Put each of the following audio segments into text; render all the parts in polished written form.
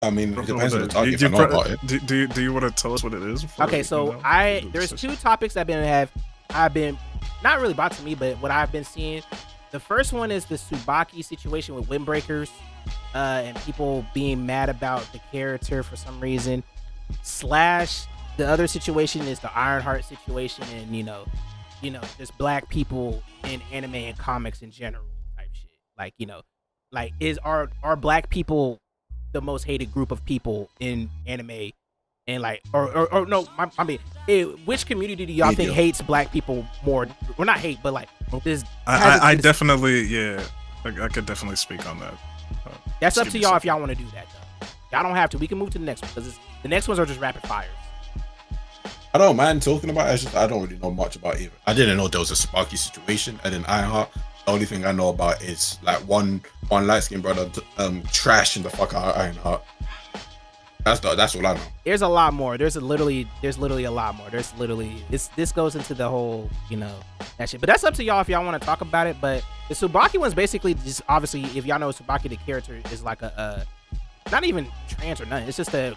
I mean, it depends on the target. If I know about it. Do you want to tell us what it is? Okay, so there's two topics I've been not really brought to me, but what I've been seeing. The first one is the Tsubaki situation with windbreakers, and people being mad about the character for some reason. Slash, the other situation is the Ironheart situation, and you know, just black people in anime and comics in general type shit. Like, are black people the most hated group of people in anime? And like, or no, I mean, which community do y'all think hates black people more? Well, not hate, but like this. I definitely, I could definitely speak on that. That's up to y'all if y'all want to do that though. Y'all don't have to. We can move to the next one because the next ones are just rapid fires. I don't mind talking about it. It's just I don't really know much about either. I didn't know there was a Sparky situation, and then Ironheart. The only thing I know about is like one light skinned brother trashing the fuck out of Ironheart. That's all I know. There's a lot more. There's literally a lot more. This goes into the whole, that shit. But that's up to y'all if y'all want to talk about it. But the Tsubaki one's basically just, obviously, if y'all know Tsubaki, the character is like a not even trans or nothing. It's just a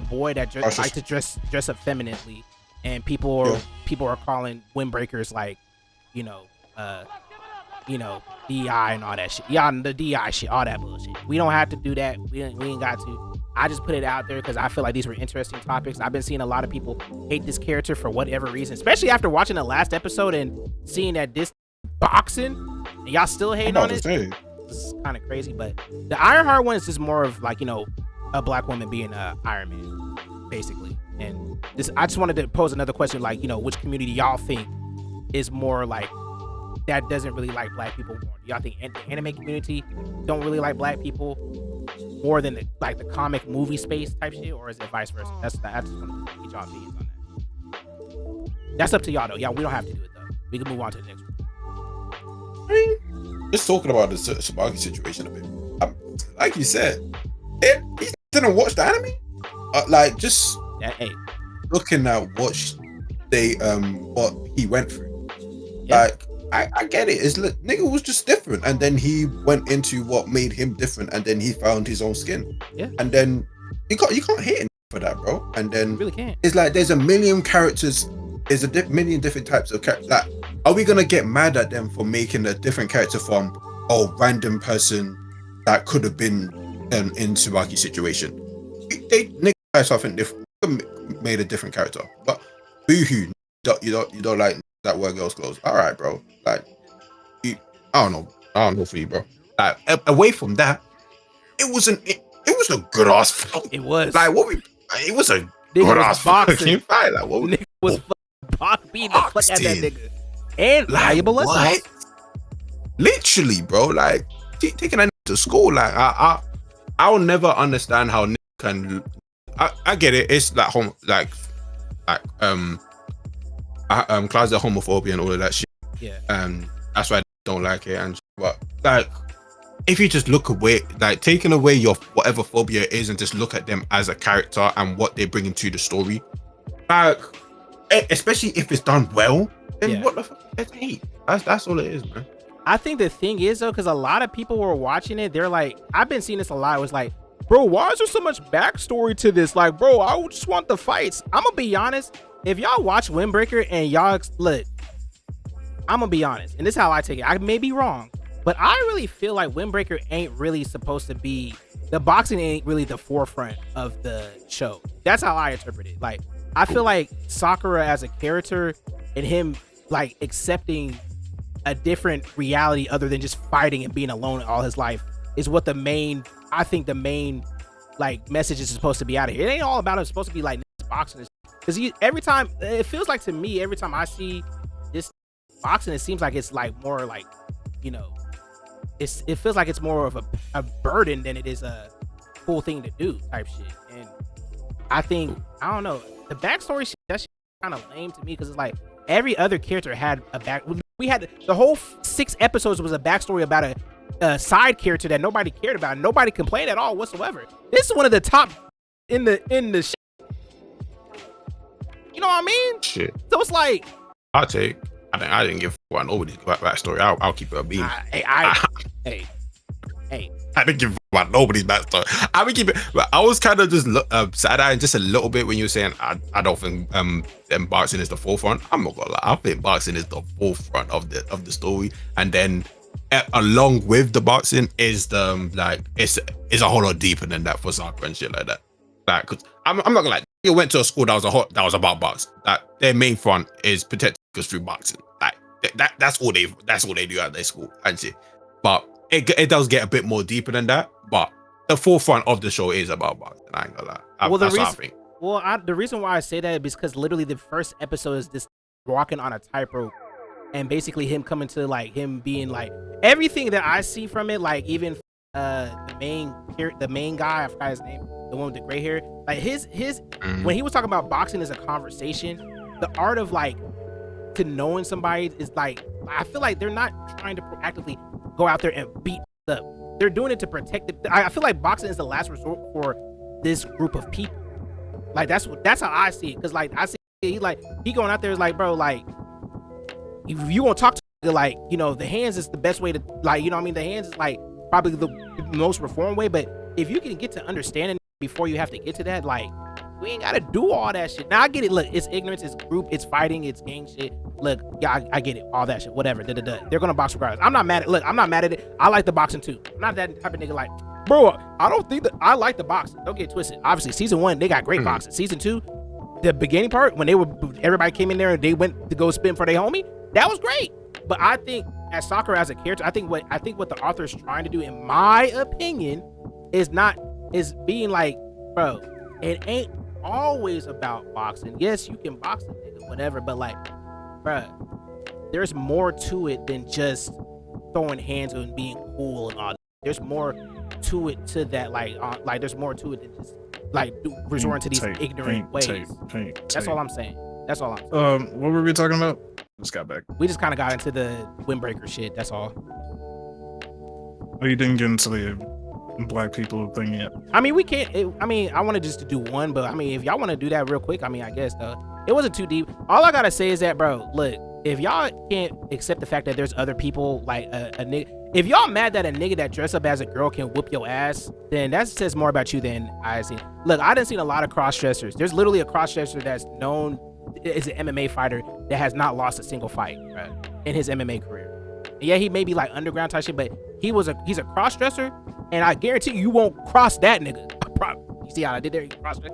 boy that likes to dress up femininely, and people are calling windbreakers like, DI and all that shit. Yeah, the DI shit, all that bullshit. We don't have to do that. We ain't got to. I just put it out there because I feel like these were interesting topics. I've been seeing a lot of people hate this character for whatever reason, especially after watching the last episode and seeing that this boxing, and y'all still hating on it. This is kind of crazy, but the Ironheart one is just more of like, a black woman being Iron Man, basically. And I just wanted to pose another question, like, which community y'all think is more like that doesn't really like black people more? Do y'all think the anime community don't really like black people more than the comic movie space type shit, or is it vice versa? I just want to get y'all opinions on that. That's up to y'all though. Yeah, we don't have to do it though. We can move on to the next one. Just talking about the Tsubaki situation a bit. Like you said, he didn't watch the anime. Looking at what he went through. Yeah. Like, I get it. Nigga was just different, and then he went into what made him different, and then he found his own skin. Yeah. And then you can't hate him for that, bro. And then you really can't. It's like there's a million characters. There's a million different types of characters. Like, are we gonna get mad at them for making a different character from random person that could have been in Tsubaki situation? They something different. Made a different character, but boohoo, you don't like that wear girls' clothes. All right, bro. Like, I don't know for you, bro. Like, away from that, it was a good ass fight. It was like it was a good ass fucking fight. Like, what nigga was beating the fuck out that nigga and valuable lessons. Literally, bro. Like, taking that to school. Like, I'll never understand how Nick can. I get it. It's like closet homophobia and all of that shit. Yeah. That's why I don't like it. But like, if you just look away, like taking away your whatever phobia is, and just look at them as a character and what they bring into the story, like, especially if it's done well, then what the fuck is hate? That's all it is, man. I think the thing is though, because a lot of people were watching it, they're like, I've been seeing this a lot. It was like, bro, why is there so much backstory to this? Like, bro, I just want the fights. I'm gonna be honest. If y'all watch Windbreaker and y'all look, I'm gonna be honest, and this is how I take it. I may be wrong, but I really feel like Windbreaker ain't really supposed to be, the boxing ain't really the forefront of the show. That's how I interpret it. Like, I feel like Sakura as a character and him like accepting a different reality other than just fighting and being alone all his life is what the main like message is supposed to be out of here. It ain't all about it. It's supposed to be like boxing. Because every time, it feels like to me, every time I see this boxing, it seems like it's like more like, it feels like it's more of a burden than it is a cool thing to do type shit. And I think, I don't know, the backstory shit, that shit kind of lame to me, because it's like every other character had a back. We had the whole 6 episodes was a backstory about a side character that nobody cared about, and nobody complained at all whatsoever. This is one of the top in the shit. You know what I mean? Shit. So it's like, I didn't give one over this backstory. I'll keep it a beam. Hey, Hey, I didn't give about nobody's backstory. I would keep it. I was kind of just side-eyeing just a little bit when you were saying I don't think boxing is the forefront. I'm not gonna lie. I think boxing is the forefront of the story, and then along with the boxing is the it's a whole lot deeper than that for soccer and shit like that. Like, cause I'm not gonna lie. You went to a school that was about boxing. That their main front is protecting us through boxing. Like that's all they do at their school and shit. But it does get a bit more deeper than that, but the forefront of the show is about boxing. I ain't gonna lie. Well, that's what I think. Well, the reason why I say that is because literally the first episode is this walking on a tightrope, and basically him coming to like him being like everything that I see from it, like even the main guy, I forgot his name, the one with the gray hair, like his when he was talking about boxing as a conversation, the art of like to knowing somebody is like, I feel like they're not trying to proactively go out there and beat up. They're doing it to protect it. I feel like boxing is the last resort for this group of people. Like that's how I see it. Because like I see he going out there is like, bro, like if you gonna talk to like, you know, the hands is the best way to, like, you know what I mean, the hands is like probably the most reformed way, but if you can get to understanding before you have to get to that, like we ain't gotta do all that shit. Now I get it. Look, it's ignorance, it's group, it's fighting, it's gang shit. Look, yeah, I get it. All that shit, whatever. They're gonna box regardless. I'm not mad at it. I like the boxing too. I'm not that type of nigga like, bro, I don't think that I like the boxing. Don't get twisted. Obviously, season 1, they got great boxing. Season 2, the beginning part, when everybody came in there and they went to go spin for their homie, that was great. But I think as Sakura as a character, I think what the author is trying to do, in my opinion, is being like, bro, it ain't always about boxing. Yes, you can box a nigga, whatever, but like, bruh, there's more to it than just throwing hands and being cool and all that. There's more to it to that, like there's more to it than just like resorting to these ignorant ways. That's all I'm saying. That's all I'm saying. What were we talking about? Just got back. We just kind of got into the windbreaker shit. That's all. Oh, you didn't get into the black people thing yet. I mean, we can't. I wanted just to do one, but I mean, if y'all want to do that real quick, I mean, I guess it wasn't too deep. All I gotta say is that, bro, look, if y'all can't accept the fact that there's other people like a nigga, if y'all mad that a nigga that dress up as a girl can whoop your ass, then that says more about you than I see. Look, I done seen a lot of cross-dressers. There's literally a cross-dresser that's known is an MMA fighter that has not lost a single fight, bro, in his MMA career. Yeah, he may be like underground type shit, but he's a cross-dresser, and I guarantee you won't cross that nigga. You see how I did there? He crossed it.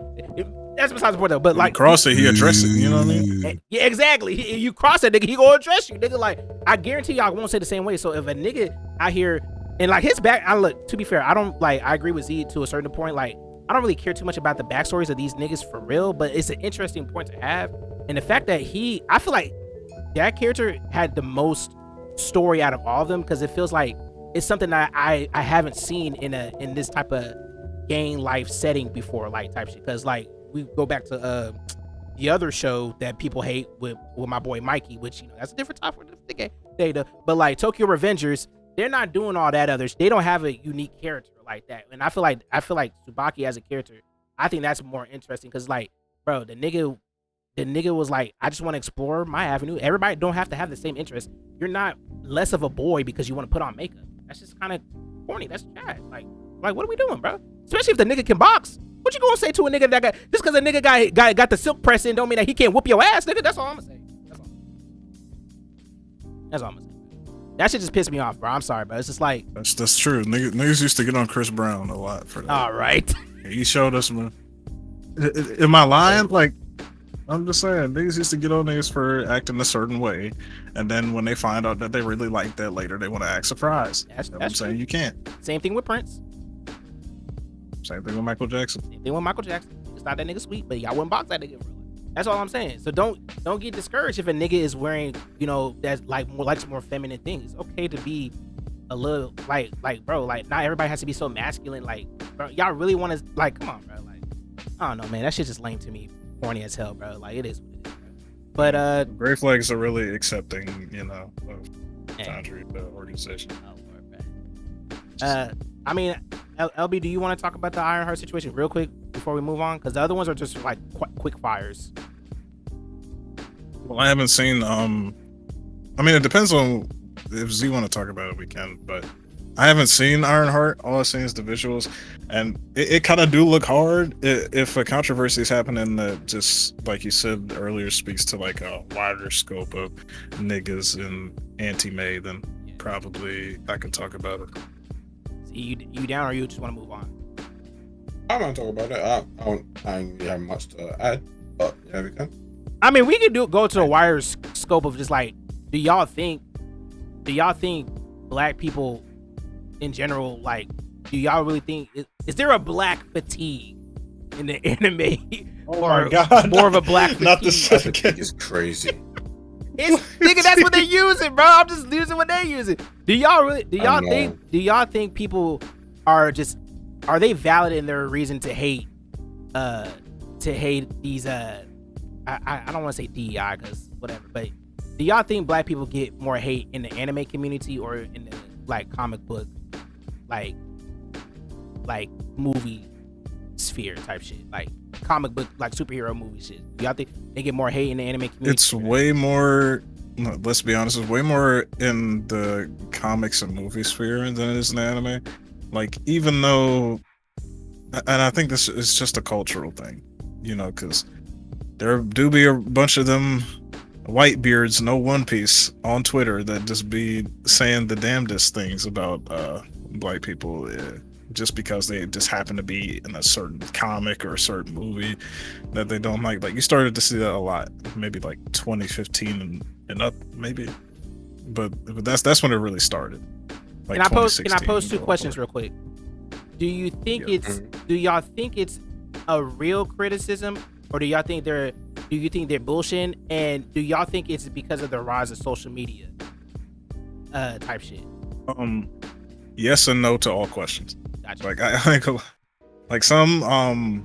That's besides the point though. But like, cross it, he address it. You know what I mean? Yeah, exactly. You cross that nigga, he gonna address you, nigga. Like, I guarantee y'all won't say the same way. So if a nigga out here and like his back, I look. To be fair, I don't like. I agree with Z to a certain point. Like, I don't really care too much about the backstories of these niggas for real, but it's an interesting point to have. And the fact that I feel like that character had the most story out of all of them, because it feels like it's something that I haven't seen in this type of gang life setting before, like type shit. Because like we go back to the other show that people hate with my boy Mikey, which, you know, that's a different topic for the data. But like Tokyo Revengers, they're not doing all that others. They don't have a unique character like that. And I feel like Tsubaki as a character, I think that's more interesting, because like, bro, the nigga was like, I just want to explore my avenue. Everybody don't have to have the same interest. You're not less of a boy because you want to put on makeup. That's just kind of corny. That's trash. Like what are we doing, bro? Especially if the nigga can box. What you gonna say to a nigga that got, just because a nigga got the silk press in, don't mean that he can't whoop your ass, nigga? That's all I'm gonna say. That's all I'm gonna say. That shit just pissed me off, bro. I'm sorry, bro. It's just like, that's true. Niggas used to get on Chris Brown a lot for that. All right. He showed us, man. Am I lying? Like, I'm just saying, niggas used to get on niggas for acting a certain way, and then when they find out that they really like that later, they want to act surprised. That's I'm saying you can't. Same thing with Prince. Same thing with Michael Jackson. Same thing with Michael Jackson. It's not that nigga sweet, but y'all wouldn't box that nigga. That's all I'm saying. So don't get discouraged if a nigga is wearing, you know, that's like more feminine things. It's okay to be a little like bro, like not everybody has to be so masculine. Like, bro, y'all really want to, like, come on, bro. Like, I don't know, man. That shit just lame to me. Corny as hell, bro. Like, it is what it is, bro. But Gray Flags are really accepting, you know, of Foundry, the organization. I mean, LB, do you want to talk about the Ironheart situation real quick before we move on? Because the other ones are just like quick fires. Well, I haven't seen. I mean, it depends on if Z want to talk about it. We can, but I haven't seen Ironheart. All I've seen is the visuals, and it kind of do look hard. If a controversy is happening that just like you said earlier speaks to like a wider scope of niggas and anti-May, then probably I can talk about it. So you down, or you just want to move on? I want to talk about it. I don't really have much to add, but yeah, we can. I mean, we could go to a wider scope of just like, do y'all think black people in general, like, do y'all really think is there a black fatigue in the anime? Oh my God, more of a black fatigue? Not the second. It's crazy. Nigga, that's what they're using, bro. I'm just using what they're using. Do y'all think people are they valid in their reason to hate these I don't want to say DEI because whatever, but do y'all think black people get more hate in the anime community or in the like comic book like movie sphere type shit, like comic book, like superhero movie shit? Do y'all think they get more hate in the anime community? It's way more, let's be honest, it's way more in the comics and movie sphere than it is in the anime. Like, even though, and I think this is just a cultural thing, you know, because there do be a bunch of them white beards, no One Piece on Twitter that just be saying the damnedest things about black people just because they just happen to be in a certain comic or a certain movie that they don't like. Like, you started to see that a lot, maybe like 2015 and up, maybe. But that's when it really started. Like, can I pose two questions real quick? Do you think do y'all think it's a real criticism, or do you think they're bullshitting, and do y'all think it's because of the rise of social media type shit? Yes and no to all questions. Gotcha. Like, I think like some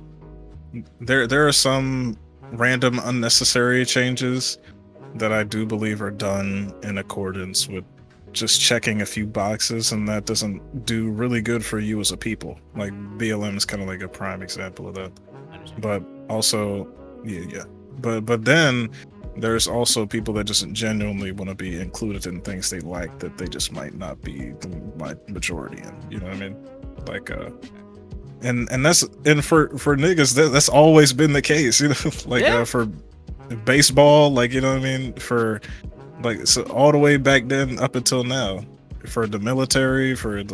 there are some random unnecessary changes that I do believe are done in accordance with just checking a few boxes, and that doesn't do really good for you as a people. Like, BLM is kind of like a prime example of that. But also, yeah. But then there's also people that just genuinely want to be included in things they like that they just might not be the majority in. You know what I mean? Like, and that's, and for niggas, that's always been the case. You know, like for baseball, like, you know what I mean? For like, so all the way back then up until now, for the military, for it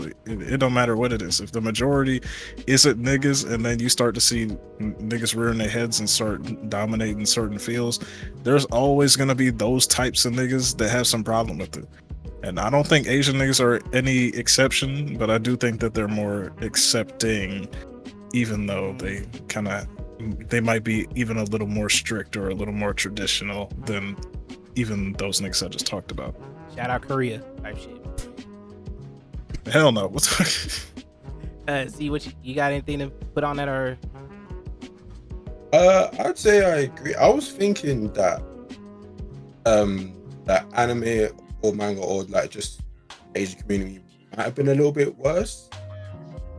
don't matter what it is. If the majority isn't niggas, and then you start to see niggas rearing their heads and start dominating certain fields, there's always gonna be those types of niggas that have some problem with it. And I don't think Asian niggas are any exception, but I do think that they're more accepting, even though they might be even a little more strict or a little more traditional than even those niggas I just talked about. Shout out Korea type shit. Hell no. See what you got anything to put on that, or? I'd say I agree. I was thinking that that anime or manga or like just Asian community might have been a little bit worse,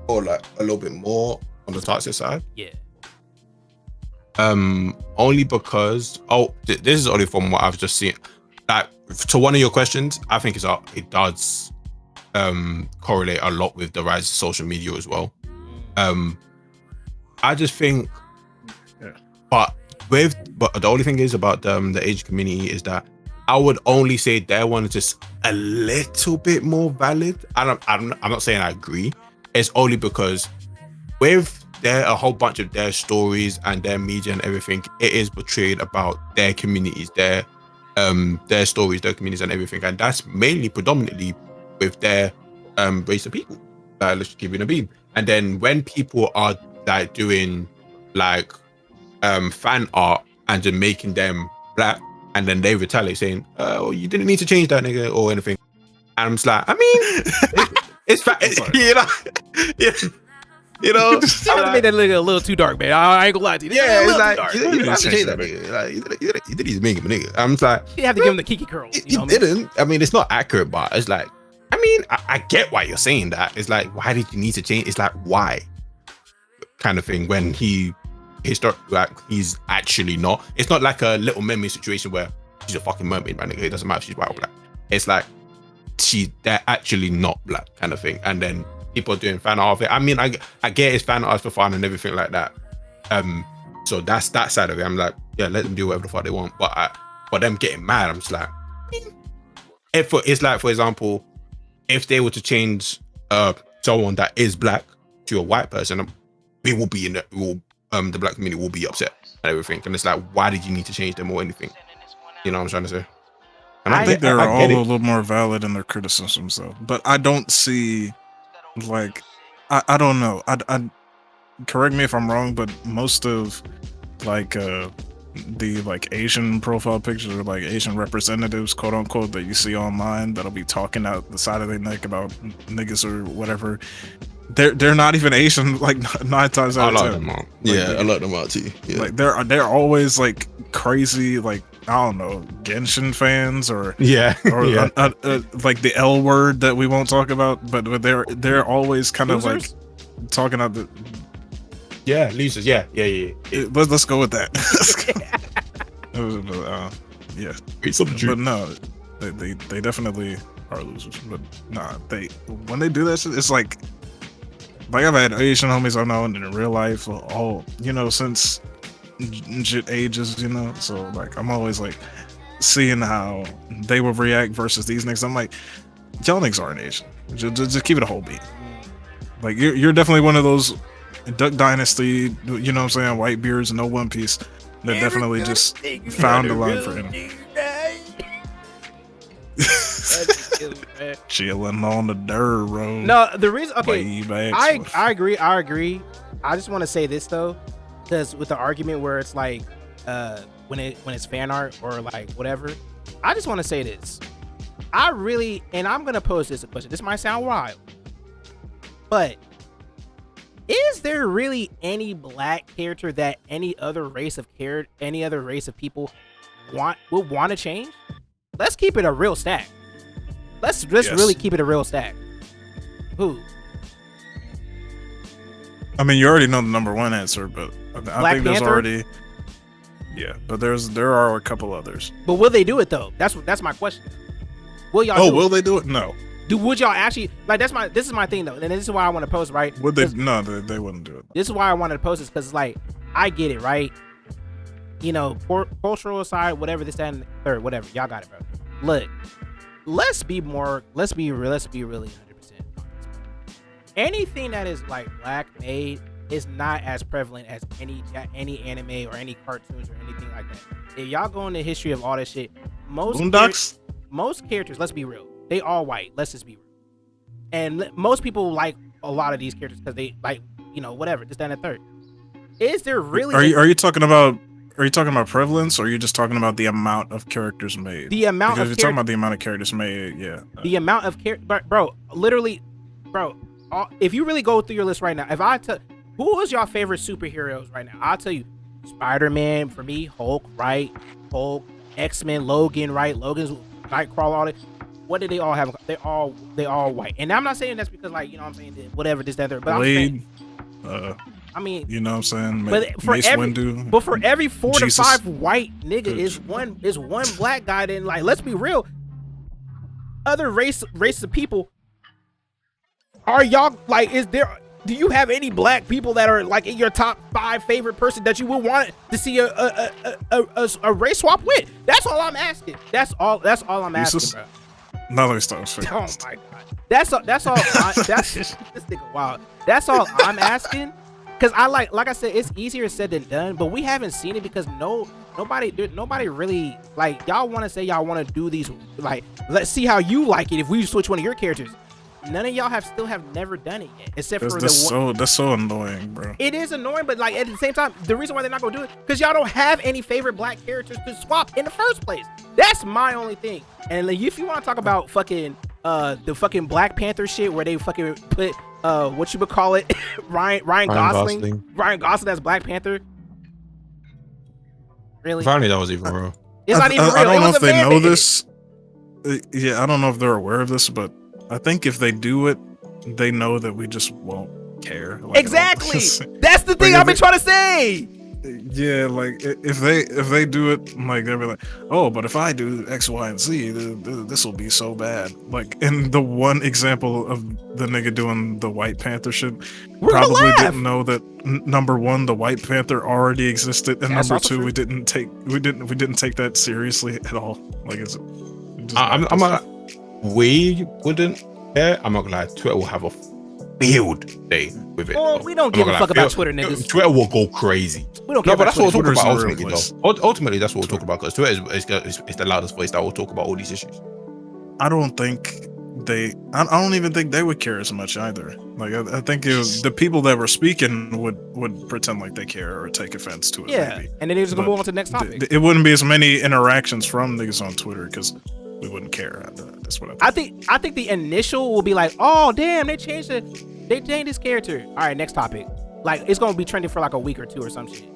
or like a little bit more on the toxic side. Yeah. Only because this is only from what I've just seen. Like, to one of your questions, I think it does correlate a lot with the rise of social media as well. I just think, but the only thing is about the Asian community is that I would only say their one is just a little bit more valid. I'm not saying I agree. It's only because with a whole bunch of their stories and their media and everything, it is portrayed about their communities, their stories, their communities and everything, and that's mainly predominantly with their race of people. Let's give it a beam. And then when people are like doing like fan art and just making them black, and then they retaliate saying, "Oh, you didn't need to change that, nigga," or anything. And I'm just like, I mean, it's you know, yeah. You know, you have to make that look a little too dark, man. I ain't gonna lie to you. Yeah, it's like you didn't have to change that nigga. Like, you didn't even make him a nigga. I'm just like, you have to give him the kiki curl. You didn't. I mean, it's not accurate, but it's like, I mean, I get why you're saying that. It's like, why did you need to change? It's like, why? Kind of thing. When he's actually not. It's not like a Little Mermaid situation where she's a fucking mermaid, man. It doesn't matter if she's white or black. It's like, they're actually not black kind of thing, and then people are doing fan art of it. I mean, I get it's fan art for fun and everything like that. So that's that side of it. I'm like, yeah, let them do whatever the fuck they want. But them getting mad, I'm just like, it's like, for example, if they were to change someone that is black to a white person, we will be the black community will be upset and everything. And it's like, why did you need to change them or anything? You know what I'm trying to say? And I think they're all a little more valid in their criticisms, though. But I don't see, like, I don't know. I correct me if I'm wrong, but most of like the like Asian profile pictures or like Asian representatives, quote unquote, that you see online that'll be talking out the side of their neck about niggas or whatever. They're not even Asian. Like 9 times out of 10. Them out. Like, Yeah, I like them out too. Yeah. Like they're always like crazy, like, I don't know, Genshin fans or like the L word that we won't talk about, but they're always kind of like talking out the losers. Yeah. Let's go with that. Yeah, but no, they definitely are losers. But nah, when they do that shit, it's like I've had Asian homies I've known in real life, all since ages, so like I'm always like seeing how they will react versus these niggas. I'm like, y'all niggas aren't Asian, just keep it a whole beat. Like you're definitely one of those Duck Dynasty, you know what I'm saying, white beards, no One Piece, that definitely just found a line for him. Chilling on the dirt road. No, the reason, okay, I agree. I just want to say this though, because with the argument where it's like when it's fan art or like whatever, I just want to say this. And I'm gonna pose this a question. This might sound wild, but is there really any black character that any other race of people would want to change? Let's keep it a real stack. Let's really keep it a real stack. Who? I mean, you already know the number one answer, but I think there's already. Yeah, but there are a couple others. But will they do it though? That's my question. Will y'all? Oh, will they do it? No. Would y'all actually like? This is my thing though, and this is why I want to post, right? Would they? No, they wouldn't do it. This is why I wanted to post this, because like I get it, right? Cultural side, whatever, this, that, and the third, whatever. Y'all got it, bro. Look, let's be really 100% honest. Anything that is like black made is not as prevalent as any anime or any cartoons or anything like that. If y'all go in the history of all this shit, most characters, let's be real, they all white. Let's just be real. And most people like a lot of these characters because they like, whatever, this, that, and the third. Is there really? Are you talking about prevalence, or are you just talking about the amount of characters made? The amount because if you're talking about the amount of characters made, yeah. The amount of bro, literally, bro. If you really go through your list right now, if I tell who is your favorite superheroes right now, I'll tell you, Spider-Man for me, Hulk, right? Hulk, X-Men, Logan, right? Logan's Nightcrawler, all that. What did they all have? They all white. And I'm not saying that's because like, I'm saying whatever this, that, there. But Blade, I mean, you know what I'm saying? But for every 4 to 5 white nigga is one black guy. Then like, let's be real. Other race of people, are y'all like? Do you have any black people that are like in your top 5 favorite person that you would want to see a race swap with? That's all I'm asking. That's all I'm asking, bro. No, let me stop. Oh my god. That's all. That's this nigga wild. That's all I'm asking. Cause I like I said, it's easier said than done, but we haven't seen it because nobody really like, y'all want to say y'all want to do these, like, let's see how you like it if we switch one of your characters. None of y'all have never done it yet, except for that's so annoying, bro. It is annoying, but like at the same time, the reason why they're not gonna do it because y'all don't have any favorite black characters to swap in the first place. That's my only thing. And like, if you want to talk about fucking the fucking Black Panther shit where they fucking put what you would call it, Ryan Gosling as Black Panther. Really? Apparently that was even real. It's not even real. I don't know if they know this. Yeah, I don't know if they're aware of this, but I think if they do it, they know that we just won't care. Like, exactly. That's the thing I've been trying to say. Yeah, like if they do it, like they'll be like, oh, but if I do X, Y, and Z, this will be so bad. Like in the one example of the nigga doing the White Panther shit, We're gonna probably laugh. didn't know that number one, the White Panther already existed, and That's number also two, true. we didn't take that seriously at all. Like it's. I'm not. We wouldn't care. I'm not gonna lie. Twitter will have a field day with it. Well, we don't give a fuck about Twitter, niggas. Twitter will go crazy. We don't care No, but about that's what we'll Twitter. talk about Twitter's ultimately, a real though. Ultimately, that's what we'll talk about because Twitter is the loudest voice that will talk about all these issues. I don't think I don't even think they would care as much either. Like I think the people that were speaking would pretend like they care or take offense to it. Yeah, maybe. and then they're just gonna move on to the next topic. It wouldn't be as many interactions from niggas on Twitter because we wouldn't care. That's what I think. I think the initial will be like, oh damn, they changed this character. All right, next topic. Like it's gonna be trending for like a week or two or some shit.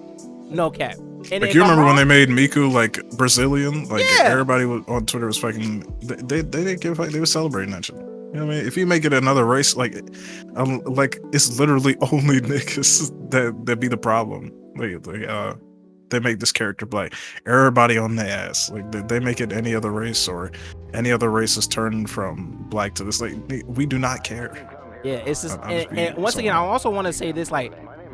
No cap. And like you remember when they made Miku like Brazilian? Like Yeah. everybody on Twitter was fucking. They didn't give a fuck. They were celebrating that shit. You know what I mean? If you make it another race, like it's literally only niggas that be the problem. They make this character black. Everybody on their ass. Like they make it any other race or any other race is turned from black to this. Like we do not care. Yeah, it's just I'm just and once so again, I also want to say this like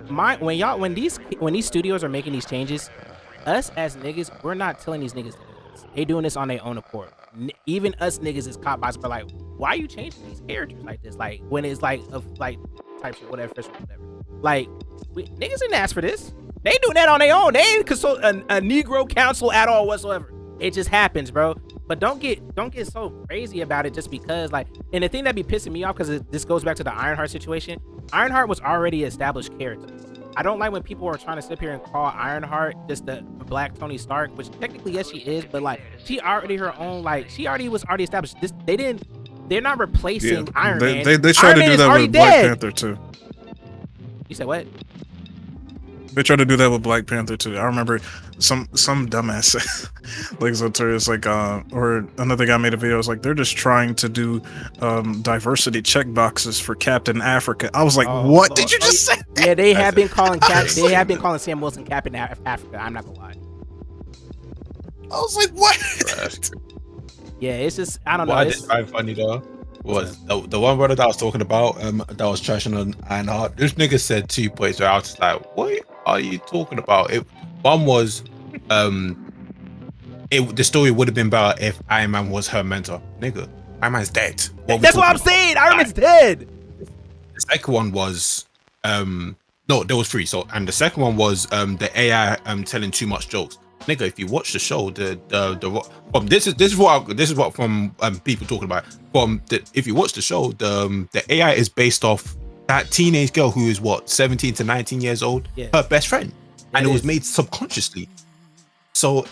when these studios are making these changes, us as niggas, we're not telling these niggas to do this. They doing this on their own accord. Even us niggas is caught by but like, why are you changing these characters like this? Like when it's like of like type shit, whatever, whatever. Like niggas didn't ask for this. They doing that on their own. They ain't consult a Negro council at all whatsoever. It just happens, bro. But don't get so crazy about it just because like. And the thing that be pissing me off because this goes back to the Ironheart situation. Ironheart was already an established character. I don't like when people are trying to sit here and call Ironheart just the black Tony Stark, which technically yes she is, but like she already her own like she already was established. They're not replacing Iron Man. They tried to do that with Black Panther too. You said what? They tried to do that with Black Panther too. I remember some dumbass like Zoterius or another guy made a video. It was like they're just trying to do diversity check boxes for Captain Africa. I was like, what did you just say? Yeah, they have been calling Sam Wilson Captain Africa. I'm not gonna lie. I was like, what? Yeah, it's just I don't know. What I did find funny though was the one brother that I was talking about that was trashing on Ironheart. This nigga said 2 points where I was just like, what are you talking about? One was the story would have been better if Iron Man was her mentor. Nigga, Iron Man's dead. That's what I'm saying. Iron Man's dead. The second one was no, there was 3. So and the second one was the AI telling too much jokes. Nigga, if you watch the show, this is what from people talking about. If you watch the show, the AI is based off that teenage girl who is 17 to 19 years old, her best friend, and it was made subconsciously. So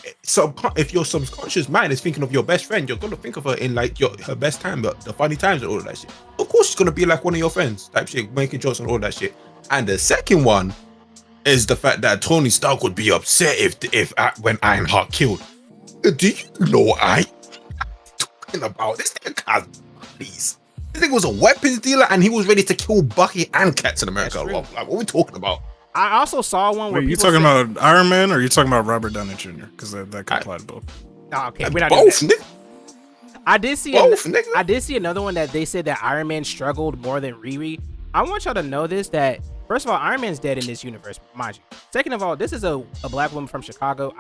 if your subconscious mind is thinking of your best friend, you're gonna think of her in like her best time, but the funny times and all of that shit. Of course, she's gonna be like one of your friends, type shit, making jokes and all that shit. And the second one is the fact that Tony Stark would be upset if when Ironheart killed. Do you know I'm talking about this nigga? Please, this nigga was a weapons dealer and he was ready to kill Bucky and Captain America. Like, what are we talking about? I also saw one where you talking about Iron Man or are you talking about Robert Downey Jr.? Because that could apply to both. Oh, okay, we're not both, doing that. Nigga. I did see nigga. I did see another one that they said that Iron Man struggled more than Riri. I want y'all to know this, that first of all, Iron Man's dead in this universe, mind you. Second of all, this is a black woman from Chicago.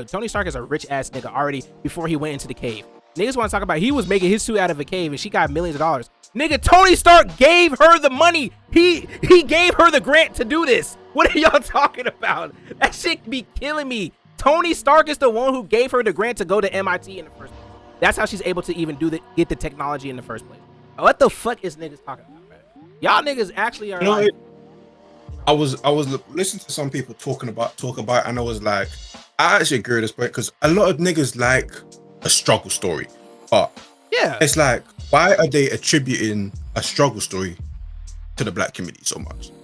Tony Stark is a rich ass nigga already before he went into the cave. Niggas want to talk about he was making his suit out of a cave and she got millions of dollars. Nigga, Tony Stark gave her the money. He gave her the grant to do this. What are y'all talking about? That shit be killing me. Tony Stark is the one who gave her the grant to go to MIT in the first place. That's how she's able to even get the technology in the first place. What the fuck is niggas talking about, man? Y'all niggas actually are like... I was listening to some people talk about, and I was like, I actually agree with this point because a lot of niggas like a struggle story, but yeah, it's like, why are they attributing a struggle story to the black community so much? You know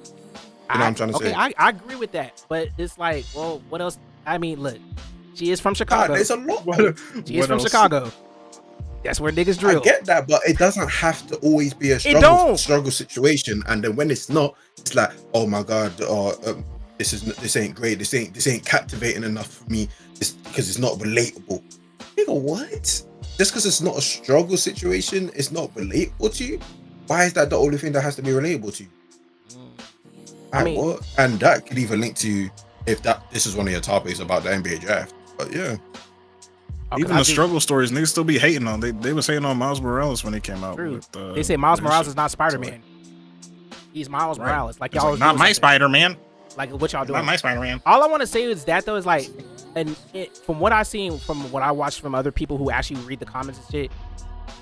what I'm trying to say? I agree with that, but it's like, well, what else? I mean, look, she is from Chicago. There's a lot. She is from Chicago. That's where niggas drill. I get that, but it doesn't have to always be a struggle situation. And then when it's not, it's like, oh my god, this ain't great. This ain't captivating enough for me. It's because it's not relatable. Nigga, what? Just because it's not a struggle situation, it's not relatable to you? Why is that the only thing that has to be relatable to you? I mean, what? And that could even link to if this is one of your topics about the NBA draft. But yeah. Even the struggle stories, niggas still be hating on. They were saying on Miles Morales when he came out. True. With, they say Miles Morales is not Spider-Man. He's Miles Morales. Like y'all, like, not my Spider-Man. Like what y'all doing? Not my Spider-Man. All I want to say is that though is like, and from what I've seen, from what I watched from other people who actually read the comments and shit,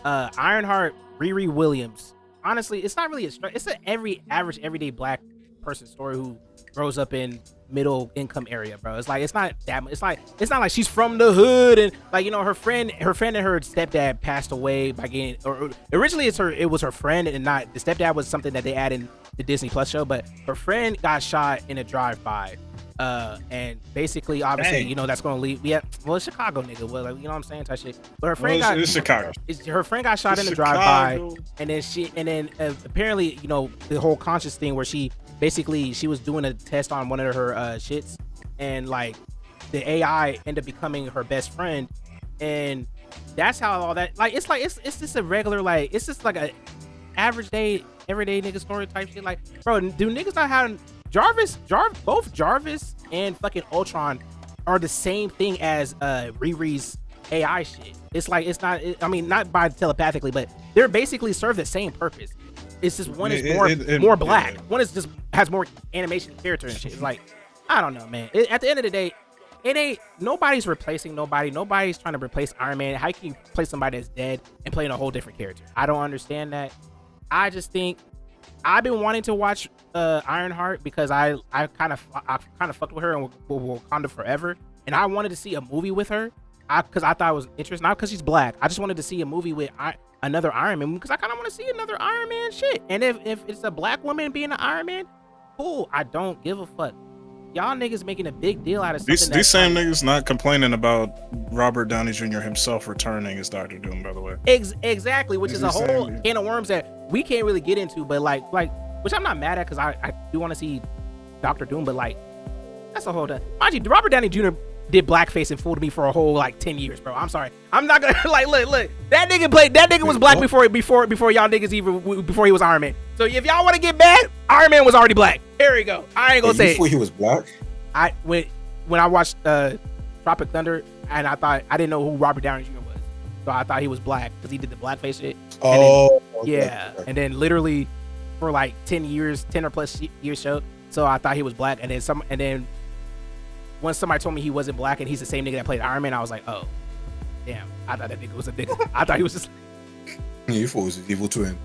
Ironheart, Riri Williams. Honestly, it's not really it's an everyday black person story who grows up in middle income area, bro. It's not like she's from the hood and like, you know, her friend and her stepdad passed away by getting, or originally it was her friend and not the stepdad. Was something that they added in the Disney Plus show, but her friend got shot in a drive-by, and basically obviously, you know, that's gonna leave. Yeah, well, it's Chicago, nigga. Well, like, you know what I'm saying, type shit. But her friend it's Chicago. Her friend got shot in a drive-by, and then apparently, you know, the whole conscious thing where she was doing a test on one of her shits, and like the AI ended up becoming her best friend, and that's how all that, like, it's just a regular, like, it's just like a everyday nigga story type shit. Like, bro, do niggas not have both Jarvis and fucking Ultron are the same thing as Riri's AI shit. It's like, it's not, I mean, not by telepathically, but they're basically serve the same purpose. It's just one is more black. Yeah. One is just has more animation character and shit. It's like, I don't know, man. At the end of the day, it ain't, nobody's replacing nobody. Nobody's trying to replace Iron Man. How can you play somebody that's dead and playing a whole different character? I don't understand that. I just think I've been wanting to watch Ironheart because I kind of fucked with her in Wakanda Forever, and I wanted to see a movie with her because I thought it was interesting. Not because she's black. I just wanted to see a movie with another Iron Man, because I kind of want to see another Iron Man shit. And if it's a black woman being an Iron Man, cool. I don't give a fuck. Y'all niggas making a big deal out of something. These same niggas not complaining about Robert Downey Jr. himself returning as Doctor Doom, by the way. Exactly, which is a whole can of worms that we can't really get into. But like, which I'm not mad at, because I do want to see Doctor Doom. But like, that's a whole. Mind you, Robert Downey Jr. did blackface and fooled me for a whole like 10 years, bro. I'm sorry. I'm not gonna like look. That nigga was black before y'all niggas even before he was Iron Man. So if y'all want to get mad, Iron Man was already black. Here we go. I ain't gonna say before he was black. When I watched Tropic Thunder, and I didn't know who Robert Downey Jr. was, so I thought he was black because he did the blackface shit. Oh, yeah. And then literally for like 10 or plus years show, so I thought he was black, and then once somebody told me he wasn't black and he's the same nigga that played Iron Man, I was like, oh, damn. I thought that nigga was a nigga. I thought he was just. Yeah, you thought he was an evil twin.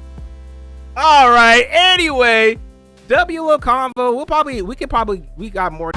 All right. Anyway, W little convo. We got more.